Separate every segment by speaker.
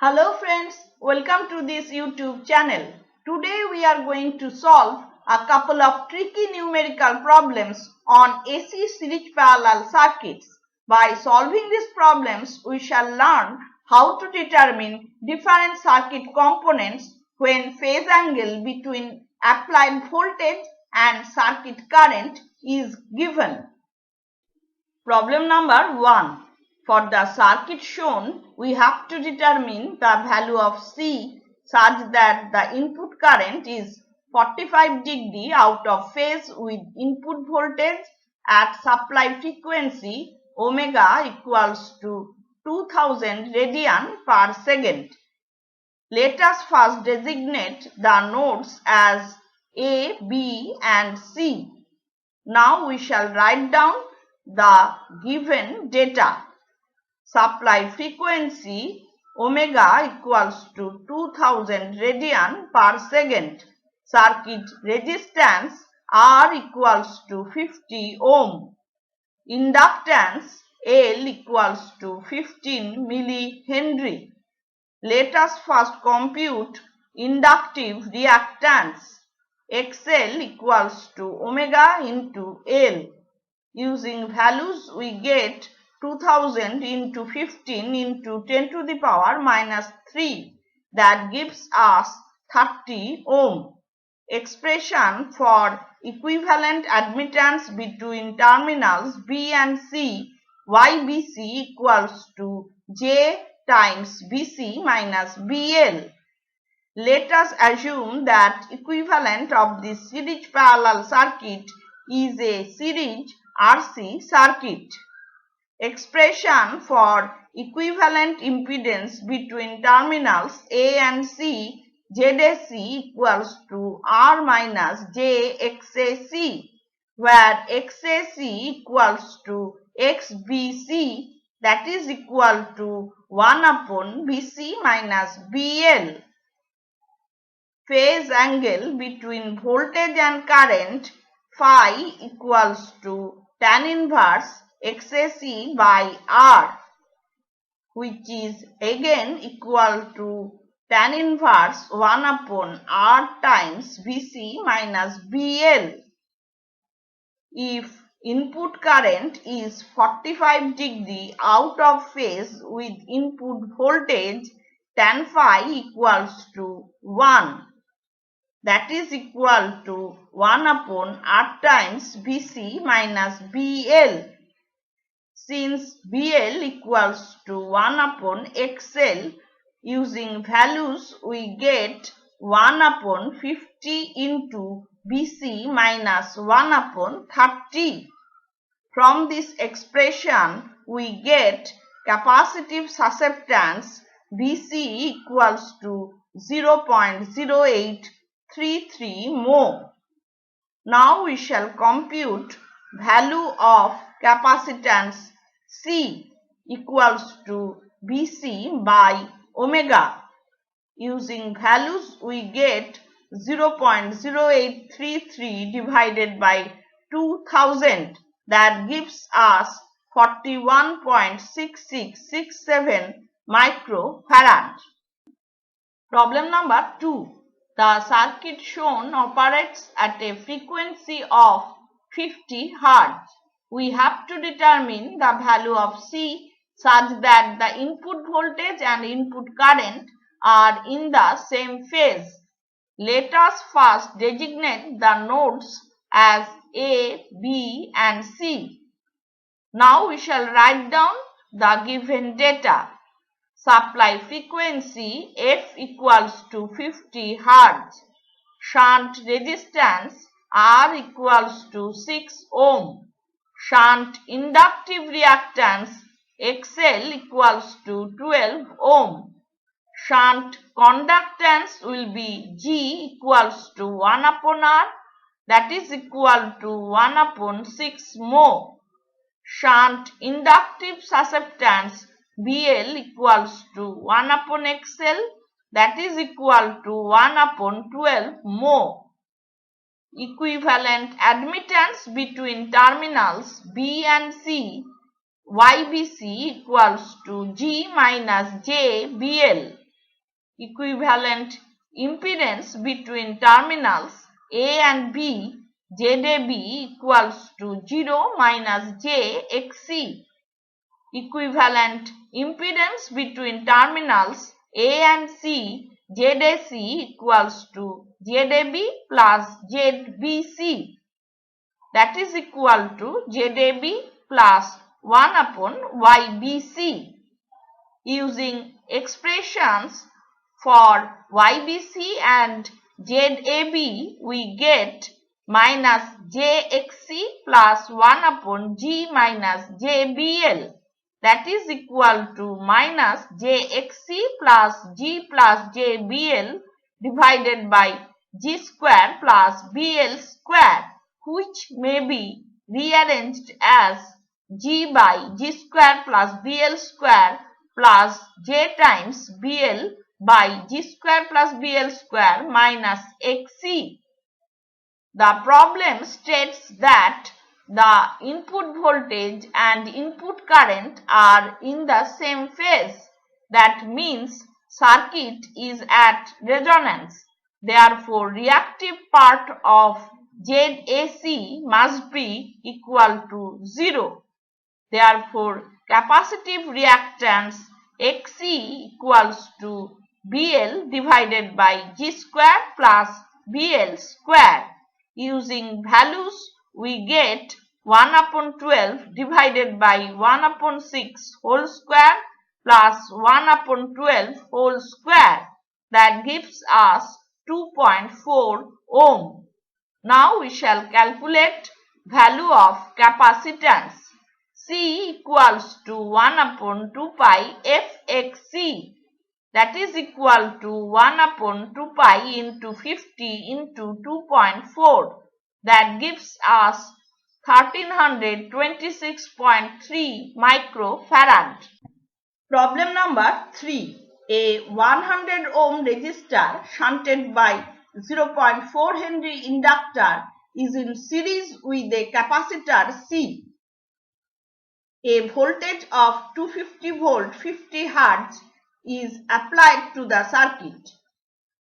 Speaker 1: Hello friends, welcome to this YouTube channel. Today we are going to solve a couple of tricky numerical problems on AC series parallel circuits. By solving these problems, we shall learn how to determine different circuit components when phase angle between applied voltage and circuit current is given. Problem number 1. For the circuit shown, we have to determine the value of C such that the input current is 45 degree out of phase with input voltage at supply frequency omega equals to 2000 radian per second. Let us first designate the nodes as A, B and C. Now we shall write down the given data. Supply frequency omega equals to 2000 radian per second. Circuit resistance R equals to 50 ohm. Inductance L equals to 15 millihenry. Let us first compute inductive reactance. XL equals to omega into L. Using values we get 2000 into 15 into 10 to the power minus 3. That gives us 30 ohm. Expression for equivalent admittance between terminals B and C, YBC equals to J times BC minus BL. Let us assume that equivalent of the series parallel circuit is a series RC circuit. Expression for equivalent impedance between terminals A and C, ZAC equals to R minus J XAC, where XAC equals to XBC, that is equal to 1 upon BC minus BL. Phase angle between voltage and current phi equals to tan inverse XAC by R, which is again equal to tan inverse 1 upon R times BC minus BL. If input current is 45 degree out of phase with input voltage, tan phi equals to 1. That is equal to 1 upon R times BC minus BL. Since BL equals to 1 upon XL, using values we get 1 upon 50 into BC minus 1 upon 30. From this expression we get capacitive susceptance BC equals to 0.0833 mho. Now we shall compute value of capacitance C equals to BC by omega. Using values we get 0.0833 divided by 2000, that gives us 41.6667 microfarad. Problem number 2. The circuit shown operates at a frequency of 50 Hz. We have to determine the value of C such that the input voltage and input current are in the same phase. Let us first designate the nodes as A, B and C. Now we shall write down the given data. Supply frequency F equals to 50 Hz. Shunt resistance R equals to 6 ohm. Shunt inductive reactance XL equals to 12 ohm. Shunt conductance will be G equals to 1 upon R, that is equal to 1 upon 6 mho. Shunt inductive susceptance BL equals to 1 upon XL, that is equal to 1 upon 12 mho. Equivalent admittance between terminals B and C, YBC equals to G minus J BL. equivalent impedance between terminals A and B, ZAB equals to 0 minus JXC. Equivalent impedance between terminals A and C, ZAC equals to ZAB plus ZBC. That is equal to ZAB plus 1 upon YBC. Using expressions for YBC and ZAB, we get minus JXC plus 1 upon G minus JBL. That is equal to minus JXC plus G plus JBL divided by G square plus BL square, which may be rearranged as G by G square plus BL square plus J times BL by G square plus BL square minus XC. The problem states that the input voltage and input current are in the same phase. That means circuit is at resonance. Therefore, reactive part of ZAC must be equal to 0. Therefore, capacitive reactance XC equals to BL divided by G square plus BL square. Using values, we get 1 upon 12 divided by 1 upon 6 whole square plus 1 upon 12 whole square. That gives us 2.4 ohm. Now we shall calculate value of capacitance. C equals to 1 upon 2 pi Fxc. That is equal to 1 upon 2 pi into 50 into 2.4. That gives us 1326.3 microfarad. Problem number 3. A 100 ohm resistor shunted by 0.4 Henry inductor is in series with a capacitor C. A voltage of 250 volt 50 Hz is applied to the circuit.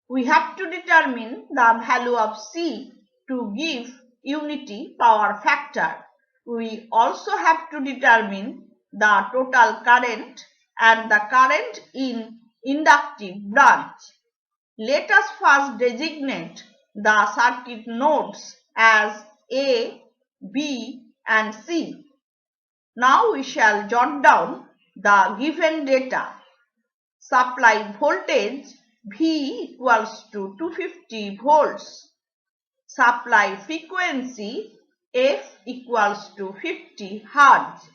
Speaker 1: We have to determine the value of C to give unity power factor. We also have to determine the total current and the current in inductive branch. Let us first designate the circuit nodes as A, B and C. Now we shall jot down the given data. Supply voltage V equals to 250 volts. Supply frequency F equals to 50 Hz.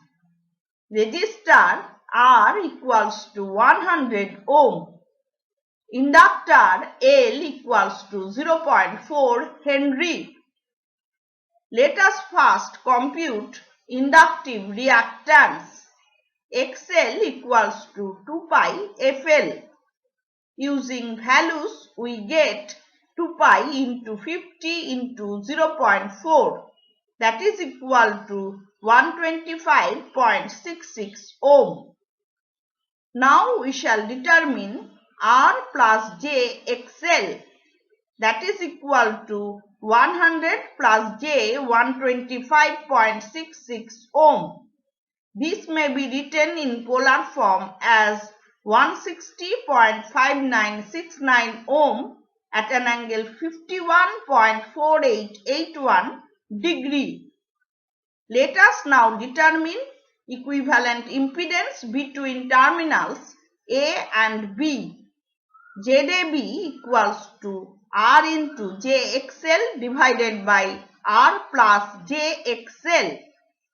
Speaker 1: Resistor R equals to 100 ohm. Inductor L equals to 0.4 Henry. Let us first compute inductive reactance. XL equals to 2 pi FL. Using values, we get 2 pi into 50 into 0.4. That is equal to 125.66 ohm. Now we shall determine R plus J XL. That is equal to 100 plus J 125.66 ohm. This may be written in polar form as 160.5969 ohm at an angle 51.4881 degree. Let us now determine equivalent impedance between terminals A and B. ZAB equals to R into JXL divided by R plus JXL.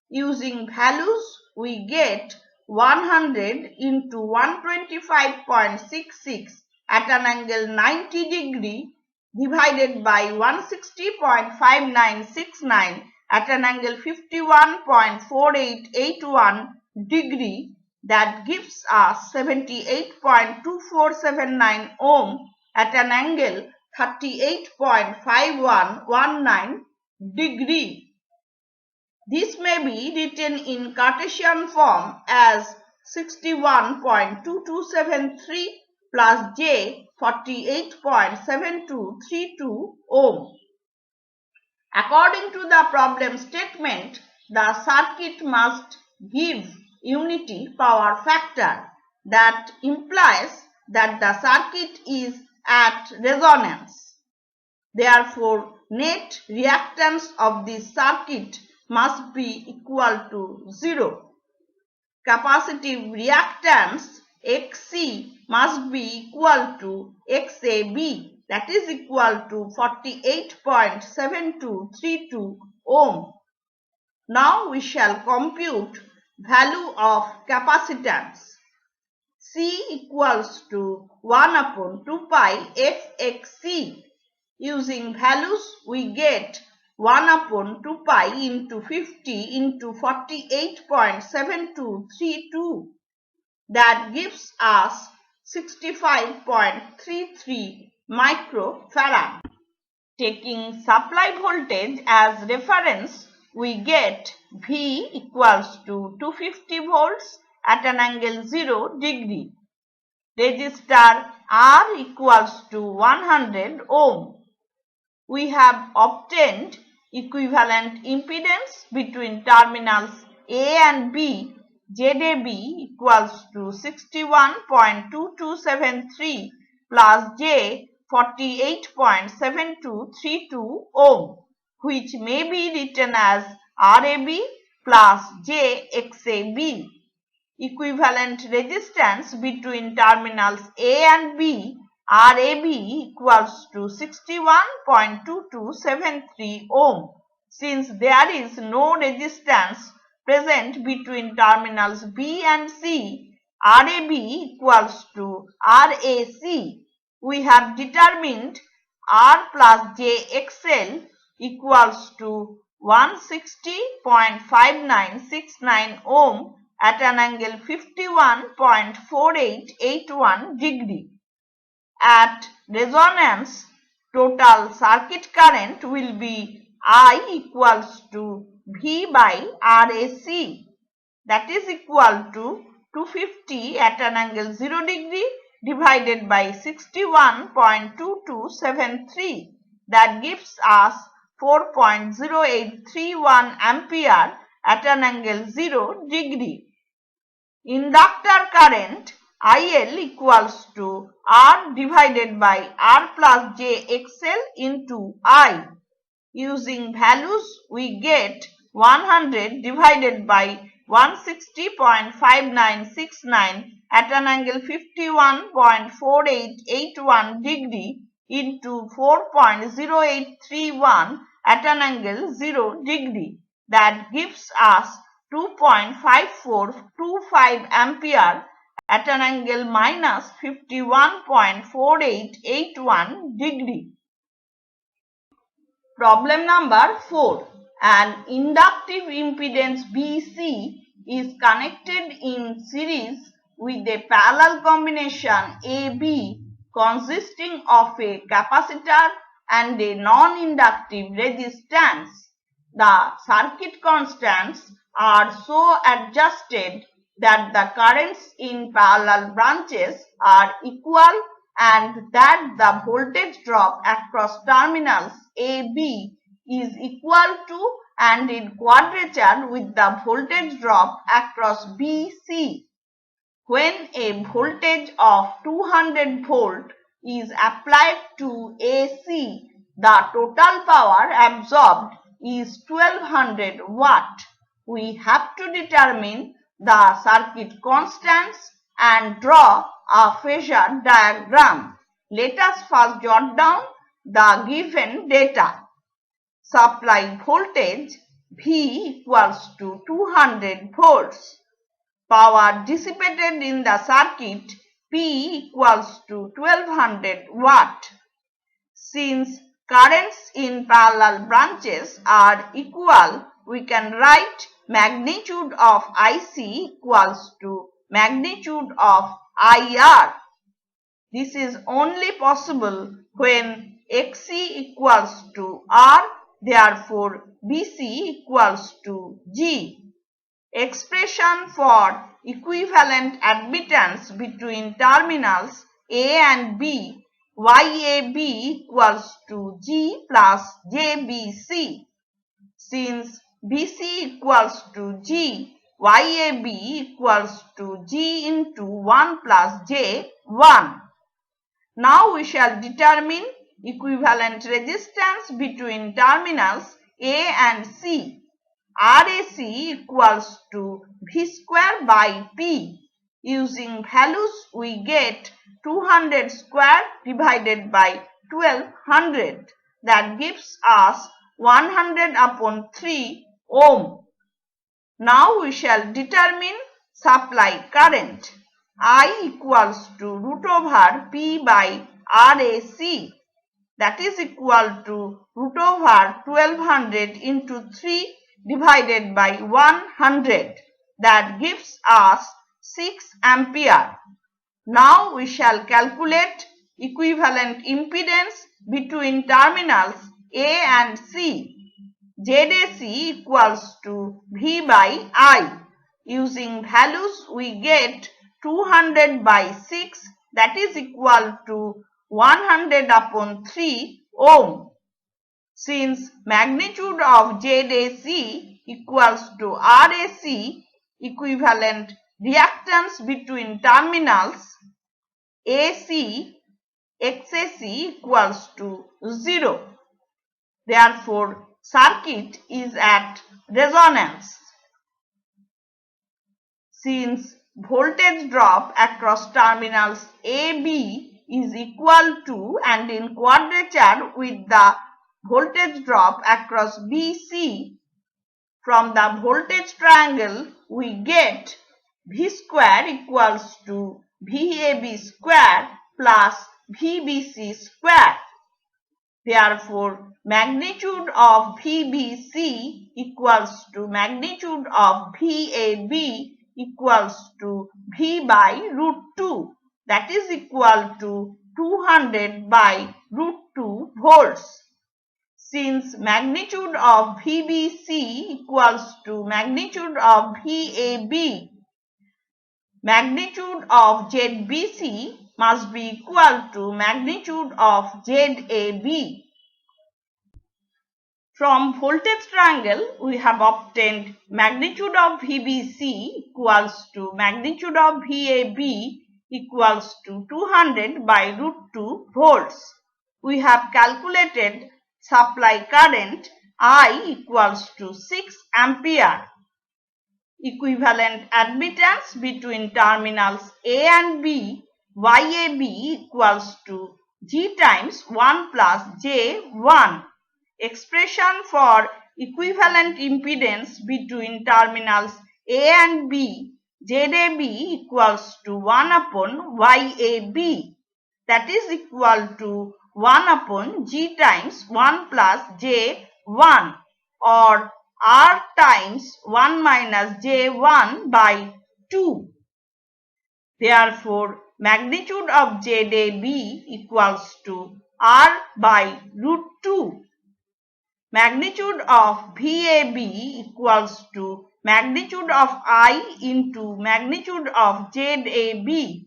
Speaker 1: Using values, we get 100 into 125.66 at an angle 90 degree divided by 160.5969 at an angle 51.4881 degree. That gives us 78.2479 ohm at an angle 38.5119 degree. This may be written in Cartesian form as 61.2273 plus J 48.7232 ohm. According to the problem statement, the circuit must give unity power factor. That implies that the circuit is at resonance. Therefore, net reactance of this circuit must be equal to 0. Capacitive reactance Xc must be equal to Xab, that is equal to 48.7232 ohm. Now we shall compute value of capacitance. C equals to 1 upon 2 pi Fxc. Using values we get 1 upon 2 pi into 50 into 48.7232. That gives us 65.33 microfarad. Taking supply voltage as reference, we get V equals to 250 volts at an angle 0 degree. Resistor R equals to 100 ohm. We have obtained equivalent impedance between terminals A and B. ZAB equals to 61.2273 plus J 48.7232 ohm, which may be written as RAB plus JXAB. Equivalent resistance between terminals A and B, RAB equals to 61.2273 ohm. Since there is no resistance present between terminals B and C, RAB equals to RAC. We have determined R plus JXL equals to 160.5969 ohm at an angle 51.4881 degree. At resonance, total circuit current will be I equals to V by RAC, that is equal to 250 at an angle 0 degree divided by 61.2273. That gives us 4.0831 ampere at an angle 0 degree. Inductor current IL equals to R divided by R plus JXL into I. Using values we get 100 divided by 160.5969 at an angle 51.4881 degree into 4.0831 at an angle 0 degree. That gives us 2.5425 ampere at an angle minus 51.4881 degree. Problem number 4. An inductive impedance BC is connected in series with a parallel combination AB consisting of a capacitor and a non-inductive resistance. The circuit constants are so adjusted that the currents in parallel branches are equal and that the voltage drop across terminals AB is equal to and in quadrature with the voltage drop across BC. When a voltage of 200 volt is applied to AC, the total power absorbed is 1200 watt. We have to determine the circuit constants and draw a phasor diagram. Let us first jot down the given data. Supply voltage V equals to 200 volts. Power dissipated in the circuit P equals to 1200 watt. Since currents in parallel branches are equal, we can write magnitude of IC equals to magnitude of IR. This is only possible when XC equals to R, therefore BC equals to G. Expression for equivalent admittance between terminals A and B YAB equals to G plus JBC. Since BC equals to G, YAB equals to G into 1 plus J, 1. Now we shall determine equivalent resistance between terminals A and C. RAC equals to V square by P. Using values we get 200 square divided by 1200. That gives us 100 upon 3 ohm. Now we shall determine supply current. I equals to root over P by RAC. That is equal to root over 1200 into 3 divided by 100. That gives us 6 ampere. Now we shall calculate equivalent impedance between terminals A and C. ZAC equals to V by I. Using values we get 200 by 6, that is equal to 100 upon 3 ohm. Since magnitude of ZAC equals to RAC, equivalent reactance between terminals AC, XAC equals to 0. Therefore, circuit is at resonance. Since voltage drop across terminals AB is equal to and in quadrature with the voltage drop across BC, from the voltage triangle we get V square equals to VAB square plus VBC square. Therefore, magnitude of VBC equals to magnitude of VAB equals to V by root 2. That is equal to 200 by root 2 volts. Since magnitude of VBC equals to magnitude of VAB, magnitude of ZBC must be equal to magnitude of ZAB. From voltage triangle, we have obtained magnitude of VBC equals to magnitude of VAB equals to 200 by root 2 volts. We have calculated supply current I equals to 6 ampere. Equivalent admittance between terminals A and B, YAB equals to G times 1 plus J 1. Expression for equivalent impedance between terminals A and B, ZAB equals to 1 upon YAB. That is equal to 1 upon G times 1 plus J 1 or R times 1 minus J1 by 2. Therefore, magnitude of ZAB equals to R by root 2. Magnitude of VAB equals to magnitude of I into magnitude of ZAB.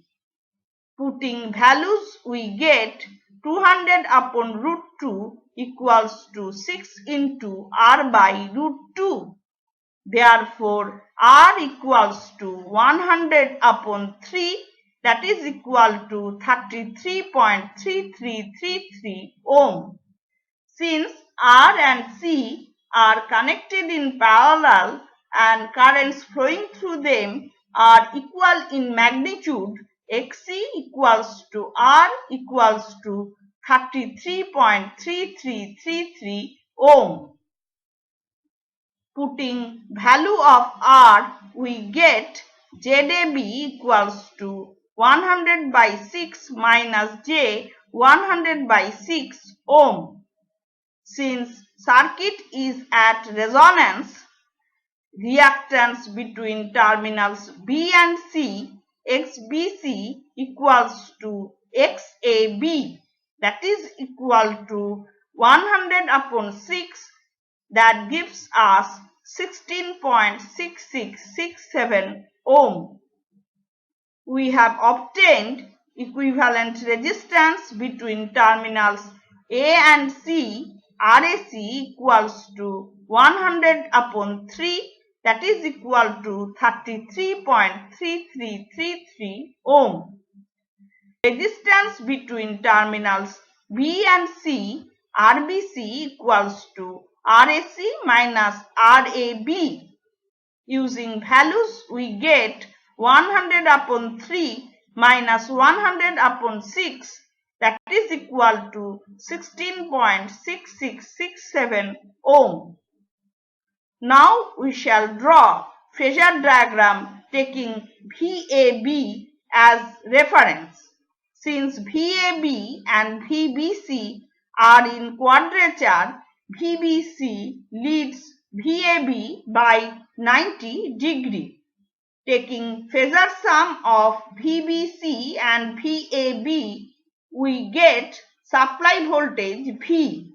Speaker 1: Putting values we get 200 upon root 2 equals to 6 into R by root 2. Therefore, R equals to 100 upon 3, that is equal to 33.3333 ohm. Since R and C are connected in parallel and currents flowing through them are equal in magnitude, XC equals to R equals to 33.3333 ohm. Putting value of R, we get ZAB equals to 100 by 6 minus J 100 by 6 ohm. Since circuit is at resonance, reactance between terminals B and C, XBC equals to XAB, that is equal to 100 upon 6, that gives us 16.6667 ohm. We have obtained equivalent resistance between terminals A and C RAC equals to 100 upon 3, that is equal to 33.3333 ohm. Resistance between terminals B and C RBC equals to RAC minus RAB. Using values we get 100 upon 3 minus 100 upon 6, that is equal to 16.6667 ohm. Now we shall draw phasor diagram taking VAB as reference. Since VAB and VBC are in quadrature, VBC leads VAB by 90 degree. Taking phasor sum of VBC and VAB, we get supply voltage V.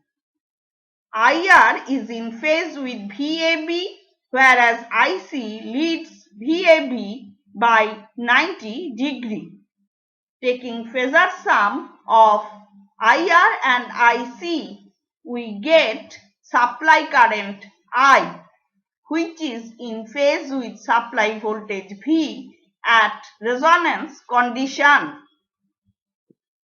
Speaker 1: IR is in phase with VAB, whereas IC leads VAB by 90 degree. Taking phasor sum of IR and IC, we get supply current I, which is in phase with supply voltage V at resonance condition.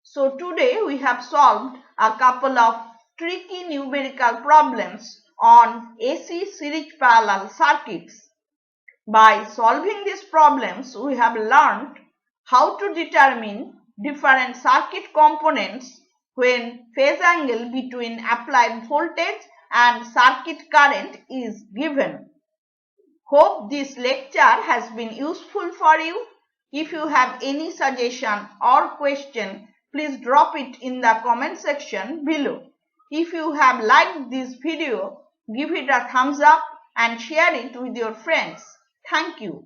Speaker 1: So today we have solved a couple of tricky numerical problems on AC series parallel circuits. By solving these problems, we have learned how to determine different circuit components when phase angle between applied voltage and circuit current is given. Hope this lecture has been useful for you. If you have any suggestion or question, please drop it in the comment section below. If you have liked this video, give it a thumbs up and share it with your friends. Thank you.